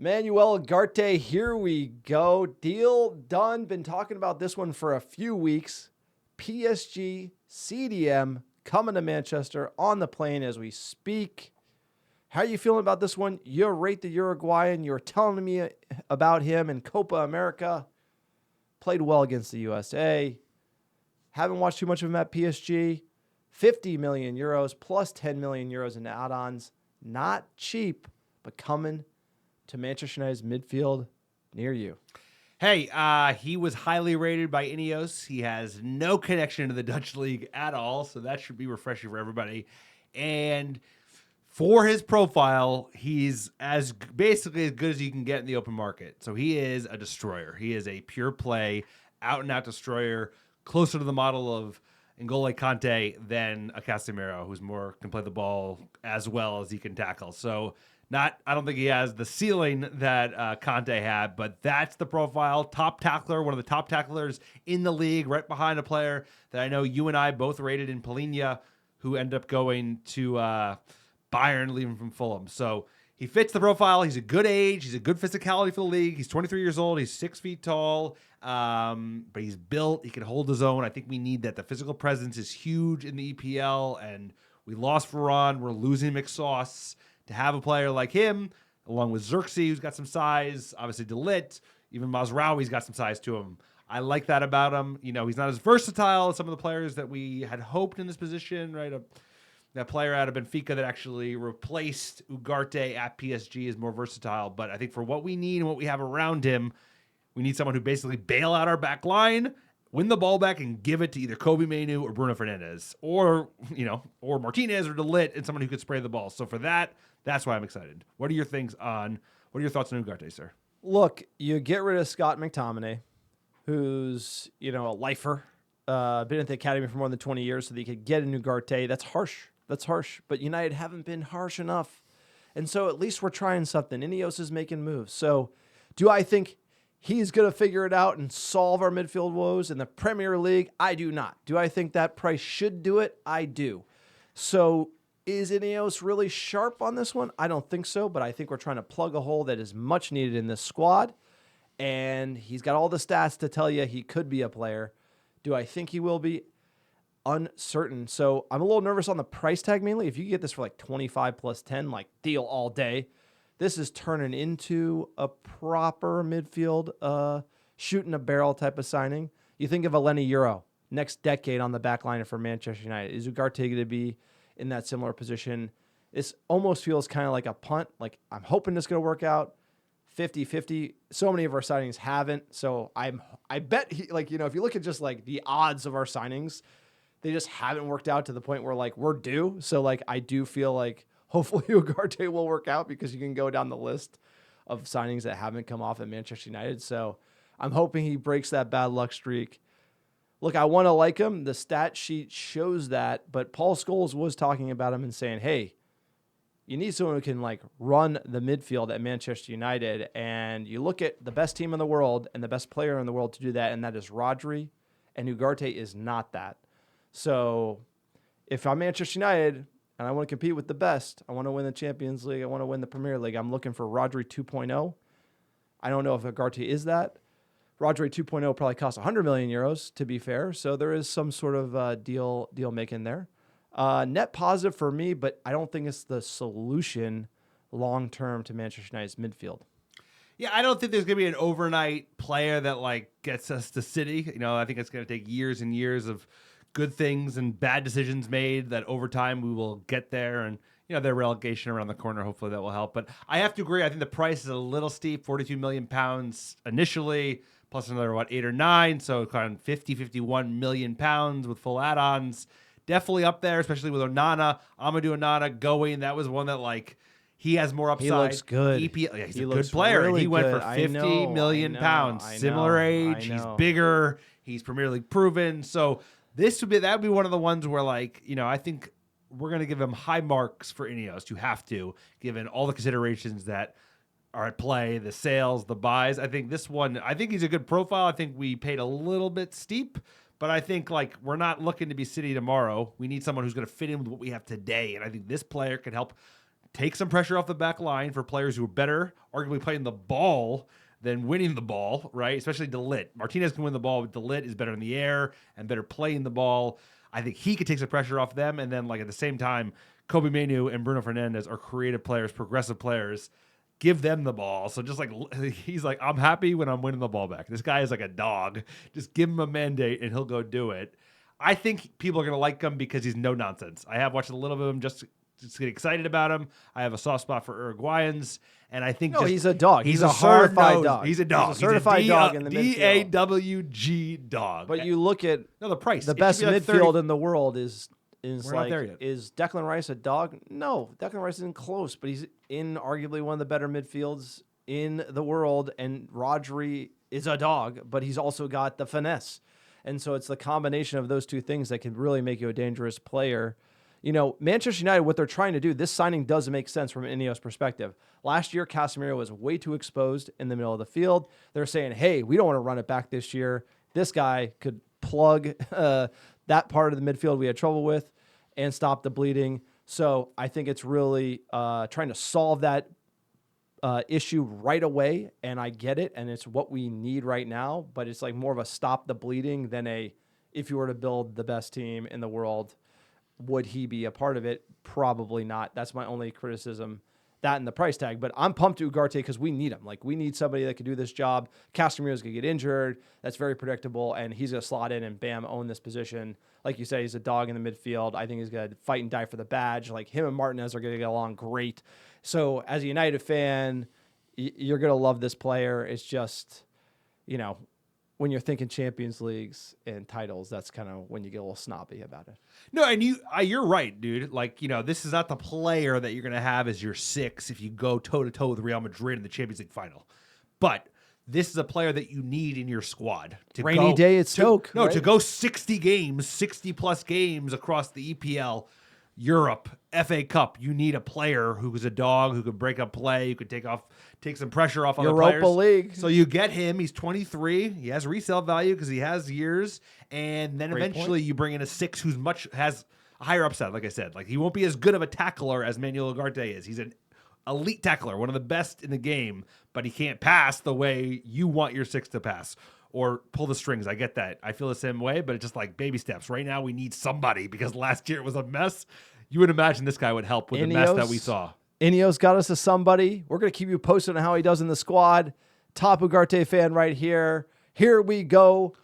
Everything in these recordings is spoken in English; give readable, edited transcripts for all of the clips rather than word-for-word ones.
Manuel Ugarte, here we go. Deal done. Been talking about this one for a few weeks. PSG, CDM, coming to Manchester on the plane as we speak. How are you feeling about this one? You rate the Uruguayan. You're telling me about him in Copa America. Played well against the USA. Haven't watched too much of him at PSG. 50 million euros plus 10 million euros in add-ons. Not cheap, but coming to Manchester United's midfield near you. Hey, he was highly rated by Ineos. He has no connection to the Dutch league at all, so that should be refreshing for everybody. And for his profile, he's basically as good as you can get in the open market. So he is a destroyer. He is a pure play, out-and-out destroyer, closer to the model of N'Golo Kante than a Casemiro, who's can play the ball as well as he can tackle. So I don't think he has the ceiling that Kante had, but that's the profile. Top tackler, one of the top tacklers in the league, right behind a player that I know you and I both rated in Polina, who ended up going to Bayern, leaving from Fulham. So he fits the profile. He's a good age. He's a good physicality for the league. He's 23 years old. He's 6 feet tall, but he's built. He can hold his own. I think we need that. The physical presence is huge in the EPL, and we lost Varane. We're losing McSauce. To have a player like him, along with Xerxes, who's got some size, obviously De Ligt, even Mazraoui's got some size to him. I like that about him. You know, he's not as versatile as some of the players that we had hoped in this position, right? That player out of Benfica that actually replaced Ugarte at PSG is more versatile. But I think for what we need and what we have around him, we need someone who basically bail out our back line, win the ball back, and give it to either Kobe Mainoo or Bruno Fernandes, or Martinez or De Ligt, and someone who could spray the ball. So for that's why I'm excited. What are your thoughts on Ugarte, sir? Look, you get rid of Scott McTominay, who's, a lifer, been at the academy for more than 20 years, so that you could get a Ugarte. That's harsh. But United haven't been harsh enough. And so at least we're trying something. Ineos is making moves. So do I think he's going to figure it out and solve our midfield woes in the Premier League? I do not. Do I think that price should do it? I do. So is Ineos really sharp on this one? I don't think so, but I think we're trying to plug a hole that is much needed in this squad. And he's got all the stats to tell you he could be a player. Do I think he will be? Uncertain. So I'm a little nervous on the price tag mainly. If you get this for like 25 plus 10, like deal all day, this is turning into a proper midfield, shooting a barrel type of signing. You think of a Lenny Euro next decade on the back line for Manchester United. Is Ugarte going to be in that similar position? This almost feels kind of like a punt. Like, I'm hoping this is going to work out 50-50. So many of our signings haven't. So I bet if you look at just like the odds of our signings, they just haven't worked out to the point where like we're due. So like, I do feel like hopefully Ugarte will work out, because you can go down the list of signings that haven't come off at Manchester United. So I'm hoping he breaks that bad luck streak. Look, I want to like him. The stat sheet shows that, but Paul Scholes was talking about him and saying, hey, you need someone who can like run the midfield at Manchester United. And you look at the best team in the world and the best player in the world to do that, and that is Rodri, and Ugarte is not that. So if I'm Manchester United and I want to compete with the best, I want to win the Champions League, I want to win the Premier League, I'm looking for Rodri 2.0. I don't know if Ugarte is that. Rodri 2.0 probably costs 100 million euros, to be fair. So there is some sort of deal making there. Net positive for me, but I don't think it's the solution long-term to Manchester United's midfield. Yeah, I don't think there's going to be an overnight player that like gets us to City. I think it's going to take years and years of good things and bad decisions made that over time we will get there. And, their relegation around the corner, hopefully that will help. But I have to agree. I think the price is a little steep, £42 million initially, plus another, 8 or 9. So kind of 51 million pounds with full add-ons. Definitely up there, especially with Amadou Onana going. That was one that like, he has more upside. He looks good. He's a good player. Really he went good. for 50 million pounds. Similar age. He's bigger. He's Premier League proven. So that would be one of the ones where like, I think we're going to give him high marks for Ineos. You have to, given all the considerations that are at play, the sales, the buys. I think he's a good profile. I think we paid a little bit steep, but I think like we're not looking to be City tomorrow. We need someone who's going to fit in with what we have today. And I think this player could help take some pressure off the back line for players who are better, arguably playing the ball than winning the ball, right? Especially DeLitt. Martinez can win the ball, but DeLitt is better in the air and better playing the ball. I think he could take some pressure off them. And then, like, at the same time, Kobe Manu and Bruno Fernandes are creative players, progressive players. Give them the ball. So just like, he's like, I'm happy when I'm winning the ball back. This guy is like a dog. Just give him a mandate and he'll go do it. I think people are going to like him because he's no nonsense. I have watched a little bit of him just get excited about him. I have a soft spot for Uruguayans, and I think he's a dog. He's a certified dog. He's a dog. He's a certified dog in the midfield. DAWG dog. But you look at the price. The best midfield in the world is We're like, not there yet. is Declan Rice a dog? No, Declan Rice isn't close, but he's in arguably one of the better midfields in the world. And Rodri is a dog, but he's also got the finesse. And so it's the combination of those two things that can really make you a dangerous player. You know, Manchester United, what they're trying to do, this signing does make sense from an Ineos perspective. Last year, Casemiro was way too exposed in the middle of the field. They're saying, hey, we don't want to run it back this year. This guy could plug that part of the midfield we had trouble with and stop the bleeding. So I think it's really trying to solve that issue right away, and I get it, and it's what we need right now, but it's like more of a stop the bleeding than a, if you were to build the best team in the world, would he be a part of it? Probably not. That's my only criticism, that and the price tag. But I'm pumped to Ugarte because we need him. Like, we need somebody that can do this job. Casemiro's going to get injured. That's very predictable, and he's going to slot in and, bam, own this position. Like you said, he's a dog in the midfield. I think he's going to fight and die for the badge. Like, him and Martinez are going to get along great. So as a United fan, you're going to love this player. It's just, you know, when you're thinking Champions Leagues and titles, that's kind of when you get a little snobby about it. No, and you're right, dude. Like, you know, this is not the player that you're going to have as your six if you go toe-to-toe with Real Madrid in the Champions League final. But this is a player that you need in your squad. Rainy day at Stoke. To go 60 games, 60-plus games across the EPL, Europe, FA Cup, you need a player who is a dog, who could break up play, who could take some pressure off other players. Europa League. So you get him. He's 23. He has resale value because he has years. And then eventually you bring in a six who's has a higher upside, like I said. Like, he won't be as good of a tackler as Manuel Ugarte is. He's an elite tackler, one of the best in the game, but he can't pass the way you want your six to pass or pull the strings. I get that. I feel the same way, but it's just like baby steps. Right now we need somebody because last year it was a mess. You would imagine this guy would help with the mess that we saw. Ineos got us to somebody. We're going to keep you posted on how he does in the squad. Top Ugarte fan right here. Here we go.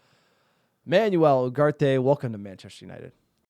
Manuel Ugarte, welcome to Manchester United.